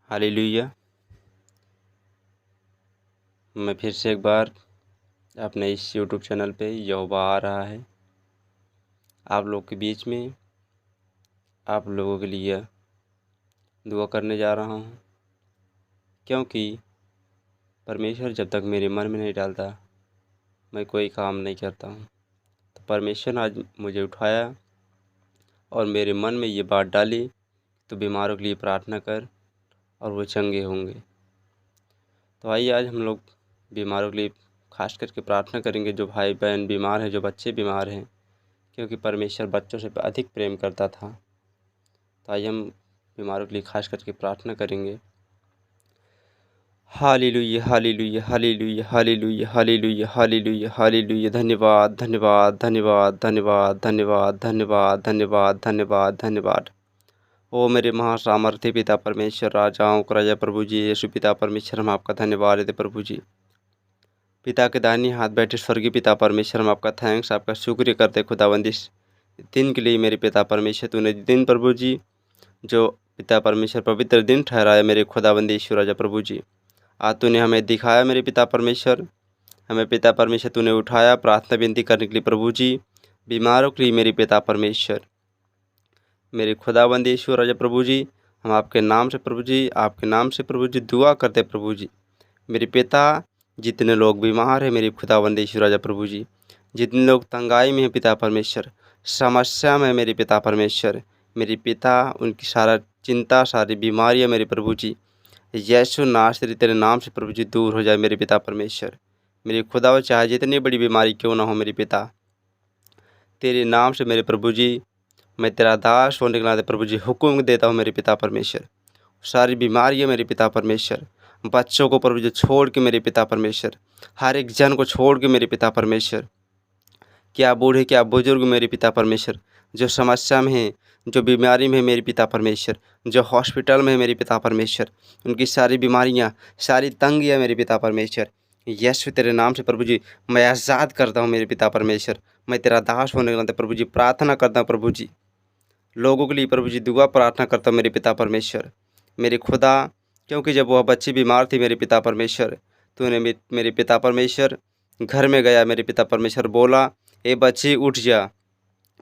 Hallelujah. मैं फिर से एक बार अपने इस यूट्यूब चैनल पे यहोवा आ रहा है आप लोग के बीच में, आप लोगों के लिए दुआ करने जा रहा हूँ, क्योंकि परमेश्वर जब तक मेरे मन में नहीं डालता मैं कोई काम नहीं करता हूँ। तो परमेश्वर ने आज मुझे उठाया और मेरे मन में ये बात डाली तो बीमारों के लिए प्रार्थना कर और वो चंगे होंगे। तो आइए आज हम लोग बीमारों के लिए खास करके प्रार्थना करेंगे, जो भाई बहन बीमार हैं, जो बच्चे बीमार हैं, क्योंकि परमेश्वर बच्चों से अधिक प्रेम करता था। तो आइए हम बीमारों के लिए खास करके प्रार्थना करेंगे। Hallelujah, hallelujah, hallelujah, hallelujah, hallelujah, hallelujah, hallelujah. धन्यवाद, धन्यवाद, धन्यवाद, धन्यवाद, धन्यवाद, धन्यवाद, धन्यवाद, धन्यवाद, धन्यवाद। ओ मेरे महासामर्थ्य पिता परमेश्वर, राजाओं का राजा प्रभु जी, यीशु पिता परमेश्वर, हम आपका धन्यवाद देते प्रभु जी। पिता के दाहिने हाथ बैठे स्वर्गीय पिता परमेश्वर, हम आपका थैंक्स, आपका शुक्रिया करते खुदाबंदी दिन के लिए। मेरे पिता परमेश्वर, तूने दिन प्रभु जी जो पिता परमेश्वर पवित्र दिन ठहराया मेरे खुदाबंदी ईश्वर राजा प्रभु जी, आज तूने हमें दिखाया मेरे पिता परमेश्वर, हमें पिता परमेश्वर तूने उठाया प्रार्थना विनती करने के लिए प्रभु जी, बीमारों के लिए मेरे पिता परमेश्वर, मेरे खुदाबंदी ईश्वर राजा प्रभु जी, हम आपके नाम से प्रभु जी, आपके नाम से प्रभु जी दुआ करते प्रभु जी। मेरे पिता, जितने लोग बीमार हैं मेरे खुदाबंदी ईश्वर राजा प्रभु जी, जितने लोग तंगाई में हैं पिता परमेश्वर, समस्या में मेरे पिता परमेश्वर, मेरे पिता उनकी सारा चिंता, सारी बीमारियां मेरे प्रभु जी यीशु नासरी तेरे नाम से प्रभु जी दूर हो जाए मेरे पिता परमेश्वर। मेरे खुदा वो चाहे जितनी बड़ी बीमारी क्यों ना हो मेरे पिता, तेरे नाम से मेरे प्रभु जी मैं तेरा दास होने के नाते प्रभु जी हुक्म देता हूँ मेरे पिता परमेश्वर। सारी बीमारियां मेरे पिता परमेश्वर, बच्चों को प्रभु जी छोड़ के मेरे पिता परमेश्वर, हर एक जन को छोड़ के मेरे पिता परमेश्वर, क्या बूढ़े क्या बुजुर्ग मेरे पिता परमेश्वर, जो समस्या में है, जो बीमारी में है मेरे पिता परमेश्वर, जो हॉस्पिटल में है मेरे पिता परमेश्वर, उनकी सारी बीमारियां, सारी तंगियां मेरे पिता परमेश्वर, यीशु तेरे नाम से प्रभु जी मैं आज़ाद करता हूँ मेरे पिता परमेश्वर। मैं तेरा दास होने के नाते प्रभु जी प्रार्थना करता हूँ प्रभु जी, लोगों के लिए प्रभु जी दुआ प्रार्थना करता हूँ मेरे पिता परमेश्वर, मेरे खुदा, क्योंकि जब वह बच्ची बीमार थी मेरे पिता परमेश्वर, तूने मेरे पिता परमेश्वर घर में गया मेरे पिता परमेश्वर, बोला ए बच्ची उठ जा।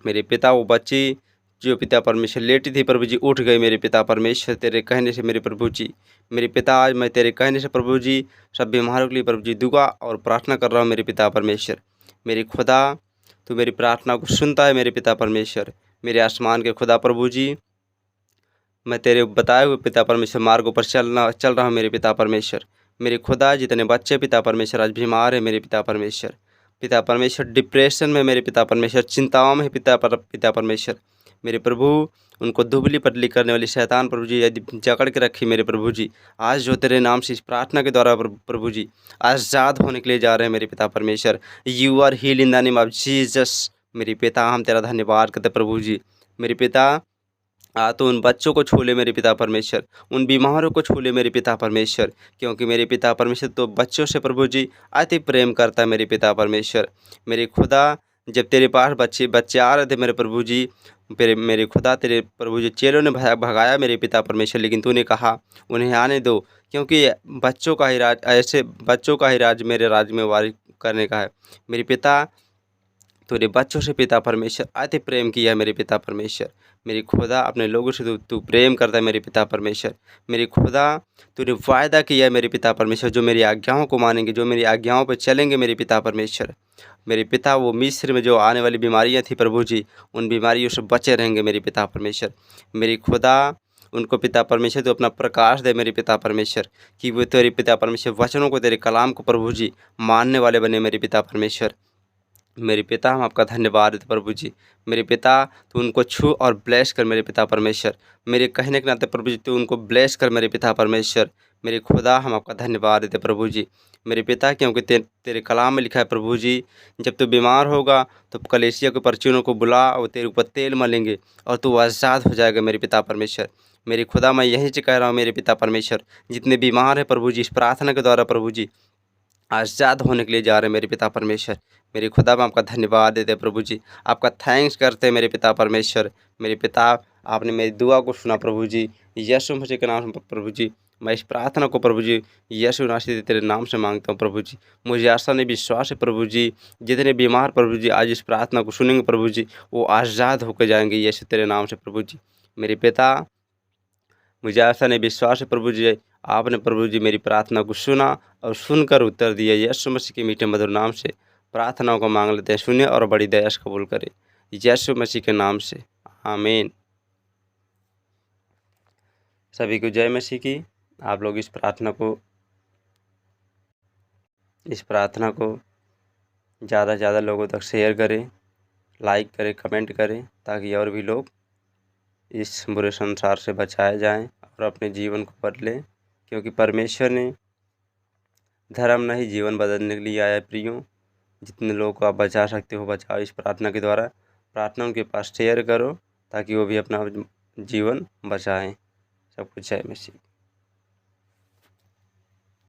मेरे पिता वो बच्ची जो पिता परमेश्वर लेटी थी प्रभु जी उठ गई मेरे पिता परमेश्वर, तेरे कहने से मेरे प्रभु जी, मेरे पिता आज मैं तेरे कहने से प्रभु जी सब बीमारों के लिए प्रभु जी दुआ और प्रार्थना कर रहा हूँ मेरे पिता परमेश्वर। मेरे खुदा, तू मेरी प्रार्थना को सुनता है मेरे पिता परमेश्वर, मेरे आसमान के खुदा प्रभु जी, मैं तेरे बताए हुए पिता परमेश्वर मार्गों पर चल रहा हूँ मेरे पिता परमेश्वर। मेरे खुदा, जितने बच्चे पिता परमेश्वर आज बीमार है मेरे पिता परमेश्वर, पिता परमेश्वर डिप्रेशन में मेरे पिता परमेश्वर, चिंताओं में पिता परमेश्वर, मेरे प्रभु उनको दुबली पतली करने वाली शैतान प्रभु जी यदि जकड़ के रखी मेरे प्रभु जी, आज जो तेरे नाम से इस प्रार्थना के द्वारा प्रभु जी आज़ाद होने के लिए जा रहे हैं मेरे पिता परमेश्वर। You are heal in the name of Jesus. मेरे पिता हम तेरा धन्यवाद करते प्रभु जी। मेरे पिता तो उन बच्चों को छू ले मेरे पिता परमेश्वर, उन बीमारों को छू ले मेरे पिता परमेश्वर, क्योंकि मेरे पिता परमेश्वर तो बच्चों से प्रभु जी अति प्रेम करता है मेरे पिता परमेश्वर। मेरे खुदा, जब तेरे पास बच्चे बच्चे आ रहे थे मेरे प्रभु जी, मेरे खुदा तेरे प्रभु जी चेलों ने भगाया मेरे पिता परमेश्वर, लेकिन तूने कहा उन्हें आने दो, क्योंकि बच्चों का ही राज, ऐसे बच्चों का ही राज मेरे राज्य में वारी करने का है। मेरे पिता, तूने बच्चों से पिता परमेश्वर अति प्रेम किया है मेरे पिता परमेश्वर। मेरी खुदा, अपने लोगों से तू प्रेम करता है मेरे पिता परमेश्वर। मेरी खुदा, तूने वायदा किया है मेरे पिता परमेश्वर, जो मेरी आज्ञाओं को मानेंगे, जो मेरी आज्ञाओं पर चलेंगे मेरे पिता परमेश्वर, मेरे पिता वो मिस्र में जो आने वाली बीमारियां थी प्रभु जी, उन बीमारियों से बचे रहेंगे मेरे पिता परमेश्वर। मेरी खुदा, उनको पिता परमेश्वर तो अपना प्रकाश दे मेरे पिता परमेश्वर, कि वो तेरे पिता परमेश्वर वचनों को, तेरे कलाम को प्रभु जी मानने वाले बने मेरे पिता परमेश्वर। मेरे पिता हम आपका धन्यवाद देते प्रभु जी। मेरे पिता, तू उनको छू और ब्लेस कर मेरे पिता परमेश्वर, मेरे कहने के नाते प्रभु जी तू उनको ब्लेस कर मेरे पिता परमेश्वर। मेरे खुदा हम आपका धन्यवाद देते प्रभु जी। मेरे पिता, क्योंकि तेरे कलाम में लिखा है प्रभु जी, जब तू बीमार होगा तो कलीसिया के परचूनों को बुला और तेरे ऊपर तेल मलेंगे और तू आज़ाद हो जाएगा मेरे पिता परमेश्वर। मेरे खुदा, मैं यहीं से कह रहा हूँ मेरे पिता परमेश्वर, जितने बीमार हैं प्रभु जी इस प्रार्थना के द्वारा प्रभु जी आज़ाद होने के लिए जा रहे हैं मेरे पिता परमेश्वर। मेरे खुदा में आपका धन्यवाद देते हैं प्रभु जी, आपका थैंक्स करते हैं मेरे पिता परमेश्वर। मेरे पिता, आपने मेरी दुआ को सुना प्रभु जी, यीशु मसीह के नाम से प्रभु जी मैं इस प्रार्थना को प्रभु जी यीशु नासरी तेरे नाम से मांगता हूँ प्रभु जी। मुझे आशा नहीं विश्वास है प्रभु जी, जितने बीमार प्रभु जी आज इस प्रार्थना को सुनेंगे प्रभु जी, वो आज़ाद होकर जाएंगे यीशु तेरे नाम से प्रभु जी। मेरे पिता, मुझे आशा नहीं विश्वास है प्रभु जी, आपने प्रभु जी मेरी प्रार्थना को सुना और सुनकर उत्तर दिया। यीशु मसीह के मीठे मधुर नाम से प्रार्थनाओं को मांग लेते हैं, सुने और बड़ी दया से कबूल करें यीशु मसीह के नाम से, आमीन। सभी को जय मसीह की। आप लोग इस प्रार्थना को ज़्यादा से ज़्यादा लोगों तक शेयर करें, लाइक करें, कमेंट करें, ताकि और भी लोग इस बुरे संसार से बचाए जाएं और अपने जीवन को बदलें, क्योंकि परमेश्वर ने धर्म नहीं जीवन बदलने के लिए आया है। प्रियो, जितने लोगों को आप बचा सकते हो बचाओ इस प्रार्थना के द्वारा। प्रार्थना उनके पास शेयर करो ताकि वो भी अपना जीवन बचाएं। सब कुछ जय मसीह।